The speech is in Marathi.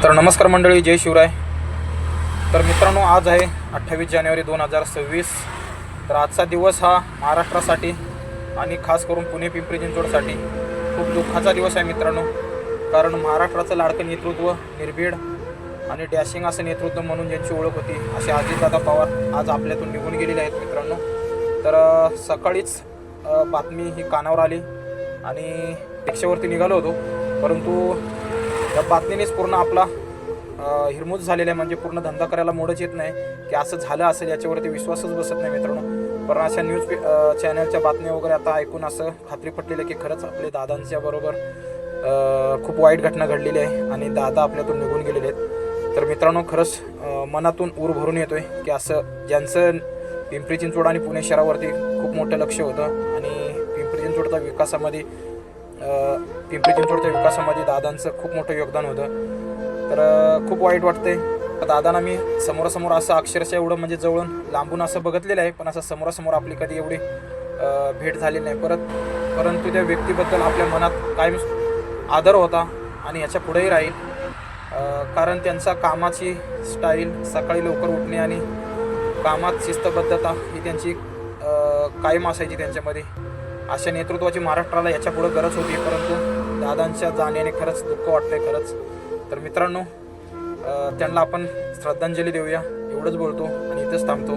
तर नमस्कार मंडळी, जय शिवराय. तर मित्रांनो, आज आहे 28 जानेवारी 2026. तर आजचा दिवस हा महाराष्ट्रासाठी आणि खास करून पुणे पिंपरी चिंचवडसाठी खूप दुःखाचा दिवस आहे मित्रांनो. कारण महाराष्ट्राचं लाडकं नेतृत्व, निर्भीड आणि डॅशिंग असं नेतृत्व म्हणून ज्यांची ओळख होती असे अजितदादा पवार आज आपल्यातून निघून गेलेले आहेत मित्रांनो. तर सकाळीच बातमी ही कानावर आली आणि रिक्षेवरती निघालो होतो, परंतु या बातमीनेच पूर्ण आपला हिरमूज झालेला आहे. म्हणजे पूर्ण धंदा करायला मोडच येत नाही की असं झालं असेल, याच्यावरती विश्वासच बसत नाही मित्रांनो. पण अशा न्यूज चॅनलच्या बातम्या वगैरे आता ऐकून असं खात्री पटलेलं की खरंच आपले दादांच्या बरोबर खूप वाईट घटना घडलेली आहे आणि दादा आपल्यातून निघून गेलेले आहेत. तर मित्रांनो, खरंच मनातून ऊर भरून येतोय की असं ज्यांचं पिंपरी चिंचवड आणि पुणे शहरावरती खूप मोठं लक्ष होतं आणि पिंपरी चिंचवडच्या विकासामध्ये दादांचं खूप मोठं योगदान होतं. तर खूप वाईट वाटतंय. दादांना मी समोरासमोर असं अक्षरशः एवढं म्हणजे जवळून लांबून असं बघितलेलं आहे, पण असं समोरासमोर आपली कधी एवढी भेट झाली नाही. परंतु त्या व्यक्तीबद्दल आपल्या मनात कायम आदर होता आणि ह्याच्या पुढेही राहील. कारण त्यांचा कामाची स्टाईल, सकाळी लवकर उठणे आणि कामात शिस्तबद्धता ही त्यांची कायम असायची त्यांच्यामध्ये. अशा नेतृत्वाची महाराष्ट्राला याच्या पुढे गरज होती, परंतु दादांच्या जाण्याने खरंच दुःख वाटतंय खरंच. तर मित्रांनो, त्यांना आपण श्रद्धांजली देऊया, एवढंच बोलतो आणि इथंच थांबतो.